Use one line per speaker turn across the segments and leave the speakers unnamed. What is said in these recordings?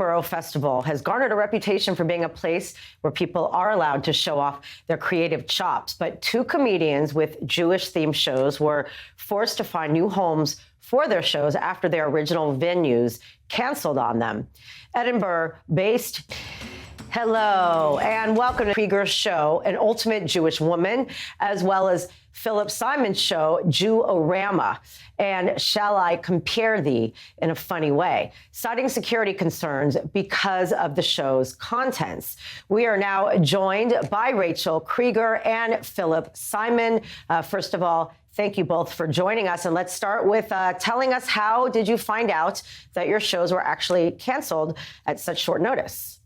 Edinburgh Festival has garnered a reputation for being a place where people are allowed to show off their creative chops. But two comedians with Jewish-themed shows were forced to find new homes for their shows after their original venues canceled on them. Edinburgh-based... Hello, and welcome to Creeger's show, An Ultimate Jewish Woman, as well as Philip Simon's show, Jew-O-Rama, and Shall I Compare Thee in a Funny Way, citing security concerns because of the show's contents. We are now joined by Rachel Creeger and Philip Simon. First of all, thank you both for joining us. And let's start with telling us, how did you find out that your shows were actually canceled at such short notice?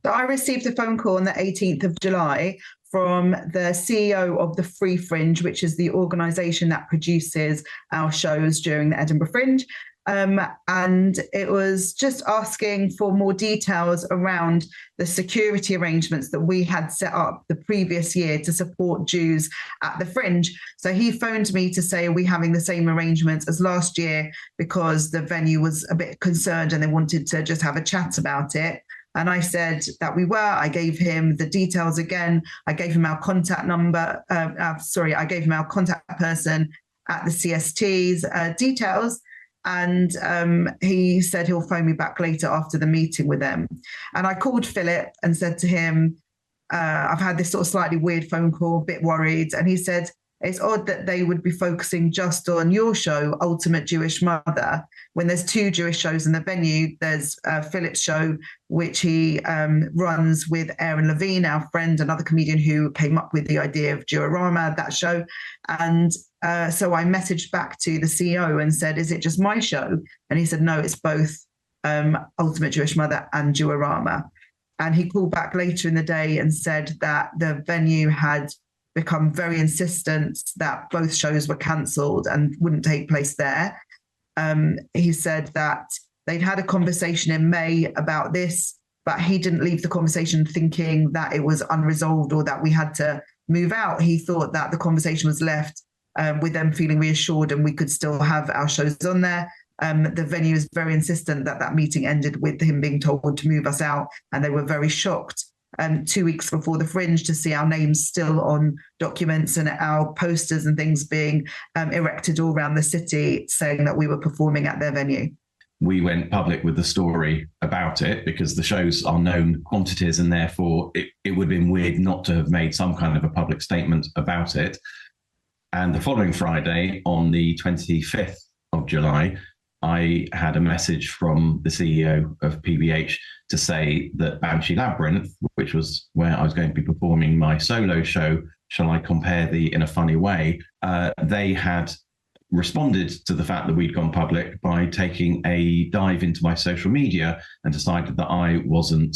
So I received a phone call on the 18th of July from the CEO of the Free Fringe, which is the organisation that produces our shows during the Edinburgh Fringe. And it was just asking for more details around the security arrangements that we had set up the previous year to support Jews at the Fringe. So he phoned me to say, are we having the same arrangements as last year? Because the venue was a bit concerned and they wanted to just have a chat about it. And I said that we were. I gave him the details again. I gave him our contact number. I gave him our contact person at the CST's details. And he said he'll phone me back later after the meeting with them. And I called Philip and said to him, I've had this sort of slightly weird phone call, a bit worried. And he said, it's odd that they would be focusing just on your show, Ultimate Jewish Mother, when there's two Jewish shows in the venue. There's Philip's show, which he runs with Aaron Levine, our friend, another comedian who came up with the idea of Jew-O-Rama, that show. And so I messaged back to the CEO and said, is it just my show? And he said, no, it's both Ultimate Jewish Mother and Jew-O-Rama. And he called back later in the day and said that the venue had become very insistent that both shows were cancelled and wouldn't take place there. He said that they'd had a conversation in May about this, but he didn't leave the conversation thinking that it was unresolved or that we had to move out. He thought that the conversation was left with them feeling reassured and we could still have our shows on there. The venue is very insistent that that meeting ended with him being told to move us out, and they were very shocked 2 weeks before the Fringe to see our names still on documents and our posters and things being erected all around the city saying that we were performing at their venue.
We went public with the story about it because the shows are known quantities, and therefore it would have been weird not to have made some kind of a public statement about it. And the following Friday, on the 25th of July, I had a message from the CEO of PBH to say that Banshee Labyrinth, which was where I was going to be performing my solo show, Shall I Compare Thee in a Funny Way, they had responded to the fact that we'd gone public by taking a dive into my social media and decided that I wasn't,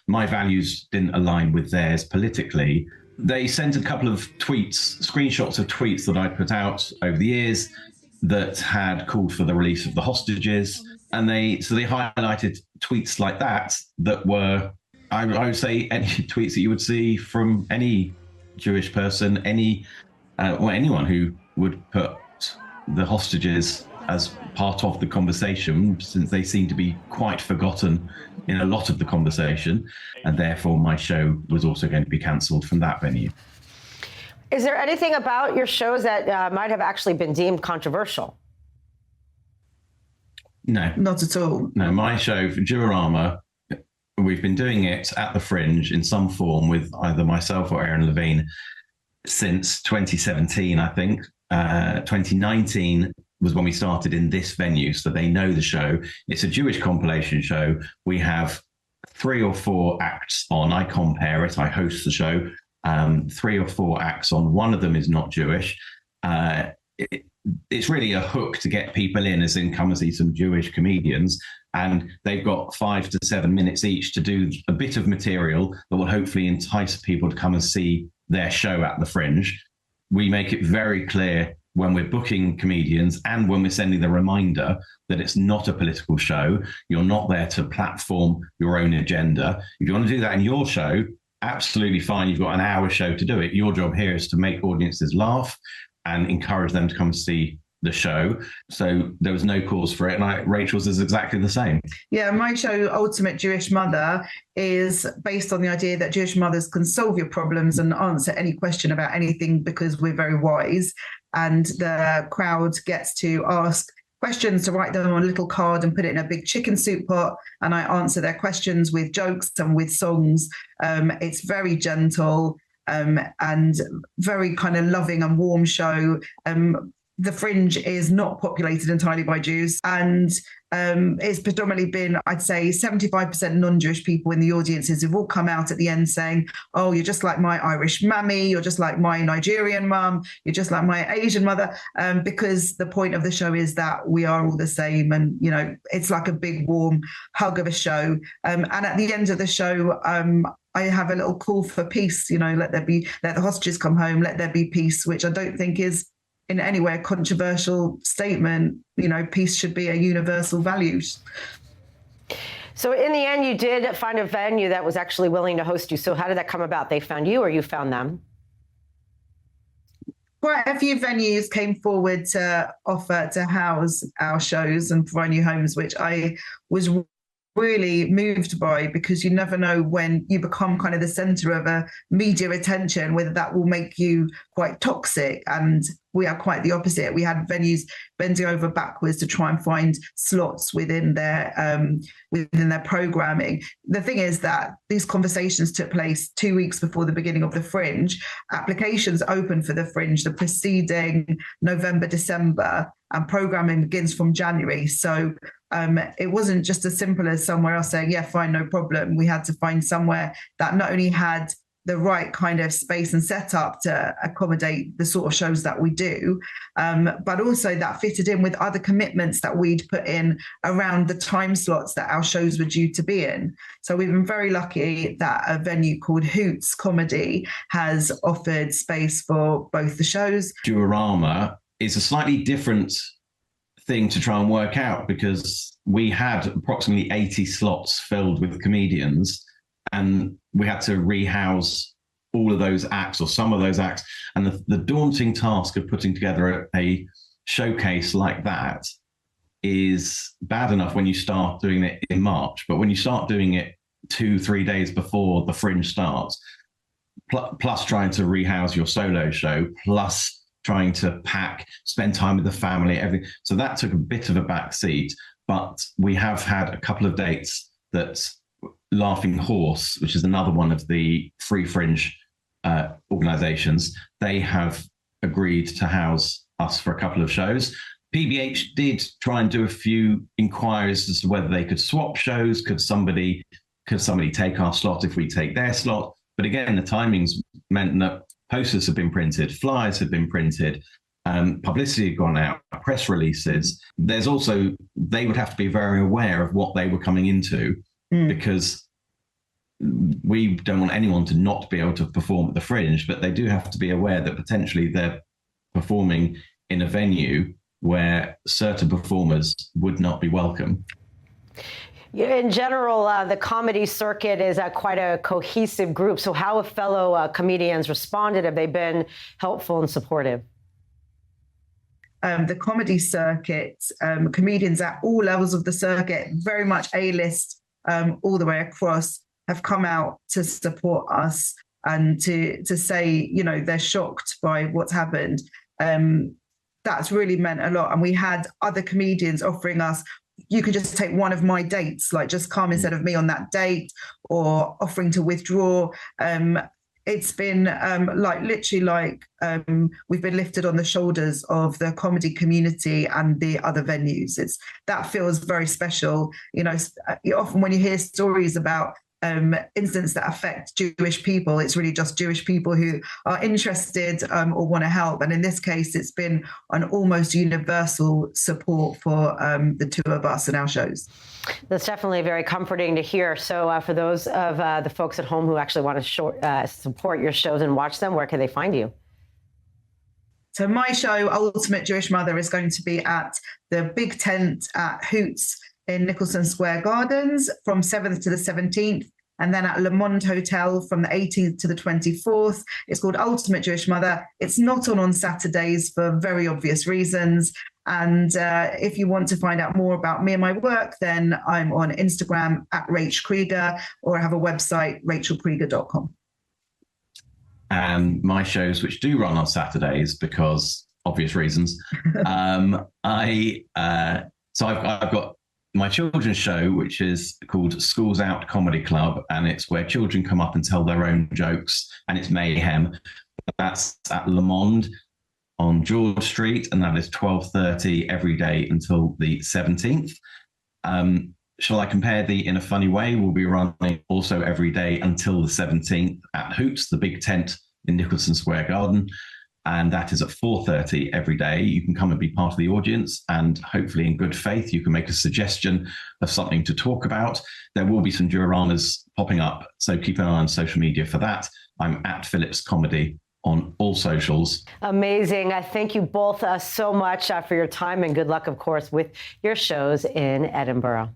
my values didn't align with theirs politically. They sent a couple of tweets, screenshots of tweets that I'd put out over the years that had called for the release of the hostages. And they highlighted tweets like that were, I would say, any tweets that you would see from any Jewish person, anyone who would put the hostages as part of the conversation, since they seem to be quite forgotten in a lot of the conversation. And therefore my show was also going to be cancelled from that venue.
Is there anything about your shows that might have actually been deemed controversial?
No.
Not at all.
No, my show, Jew-O-Rama, we've been doing it at the Fringe in some form with either myself or Aaron Levine since 2017, I think. 2019 was when we started in this venue, so they know the show. It's a Jewish compilation show. We have 3 or 4 acts on. I compare it. I host the show. 3 or 4 acts on. One of them is not Jewish. It's really a hook to get people in, as in come and see some Jewish comedians. And they've got 5 to 7 minutes each to do a bit of material that will hopefully entice people to come and see their show at the Fringe. We make it very clear when we're booking comedians and when we're sending the reminder that it's not a political show. You're not there to platform your own agenda. If you want to do that in your show, absolutely fine. You've got an hour show to do it. Your job here is to make audiences laugh and encourage them to come see the show. So there was no cause for it. And Rachel's is exactly the same.
Yeah, my show, Ultimate Jewish Mother, is based on the idea that Jewish mothers can solve your problems and answer any question about anything because we're very wise. And the crowd gets to ask questions, to write them on a little card and put it in a big chicken soup pot. And I answer their questions with jokes and with songs. It's very gentle and very kind of loving and warm show. The Fringe is not populated entirely by Jews, and it's predominantly been, I'd say, 75% non-Jewish people in the audiences who've all come out at the end saying, oh, you're just like my Irish mammy, you're just like my Nigerian mum, you're just like my Asian mother, because the point of the show is that we are all the same, and, you know, it's like a big warm hug of a show. And at the end of the show, I have a little call for peace, you know, let the hostages come home, let there be peace, which I don't think is in any way a controversial statement. You know, peace should be a universal value.
So in the end, you did find a venue that was actually willing to host you. So how did that come about? They found you or you found them?
Quite a few venues came forward to offer to house our shows and provide new homes, which I was really moved by, because you never know when you become kind of the center of a media attention, whether that will make you quite toxic. And we are quite the opposite. We had venues bending over backwards to try and find slots within their programming. The thing is that these conversations took place 2 weeks before the beginning of the Fringe. Applications opened for the Fringe the preceding November, December, and programming begins from January. So it wasn't just as simple as somewhere else saying, yeah, fine, no problem. We had to find somewhere that not only had the right kind of space and setup to accommodate the sort of shows that we do, but also that fitted in with other commitments that we'd put in around the time slots that our shows were due to be in. So we've been very lucky that a venue called Hoots Comedy has offered space for both the shows.
Duorama is a slightly different thing to try and work out, because we had approximately 80 slots filled with comedians, and we had to rehouse all of those acts or some of those acts. And the daunting task of putting together a showcase like that is bad enough when you start doing it in March, but when you start doing it 2-3 days before the Fringe starts, plus trying to rehouse your solo show, plus trying to pack, spend time with the family, everything. So that took a bit of a back seat, but we have had a couple of dates that Laughing Horse, which is another one of the Free Fringe organizations, they have agreed to house us for a couple of shows. PBH did try and do a few inquiries as to whether they could swap shows. Could somebody take our slot if we take their slot? But again, the timings meant that posters had been printed, flyers had been printed, publicity had gone out, press releases. There's also, they would have to be very aware of what they were coming into, because we don't want anyone to not be able to perform at the Fringe, but they do have to be aware that potentially they're performing in a venue where certain performers would not be welcome.
In general, the comedy circuit is quite a cohesive group. So how have fellow comedians responded? Have they been helpful and supportive?
The comedy circuit, comedians at all levels of the circuit, very much A-list all the way across, have come out to support us and to say, you know, they're shocked by what's happened. That's really meant a lot. And we had other comedians offering us, you can just take one of my dates, like just come instead of me on that date, or offering to withdraw. It's been we've been lifted on the shoulders of the comedy community and the other venues. That feels very special. You know, often when you hear stories about incidents that affect Jewish people, it's really just Jewish people who are interested or want to help. And in this case, it's been an almost universal support for the two of us and our shows.
That's definitely very comforting to hear. So for those of the folks at home who actually want to support your shows and watch them, where can they find you?
So my show, Ultimate Jewish Mother, is going to be at the Big Tent at Hoots in Nicholson Square Gardens from 7th to the 17th, and then at Le Monde Hotel from the 18th to the 24th. It's called Ultimate Jewish Mother. It's not on Saturdays for very obvious reasons. And if you want to find out more about me and my work, then I'm on Instagram at Rach Creeger, or I have a website, rachelcreeger.com.
And my shows, which do run on Saturdays because obvious reasons, I've got my children's show, which is called Schools Out Comedy Club, and it's where children come up and tell their own jokes, and it's mayhem. That's at Le Monde on George Street, and that is 12:30 every day until the 17th. Shall I compare the In a Funny Way? We'll be running also every day until the 17th at Hoots, the big tent in Nicholson Square Garden. And that is at 4:30 every day. You can come and be part of the audience, and hopefully in good faith, you can make a suggestion of something to talk about. There will be some dioramas popping up, so keep an eye on social media for that. I'm at Phillips Comedy on all socials.
Amazing. I thank you both so much for your time, and good luck, of course, with your shows in Edinburgh.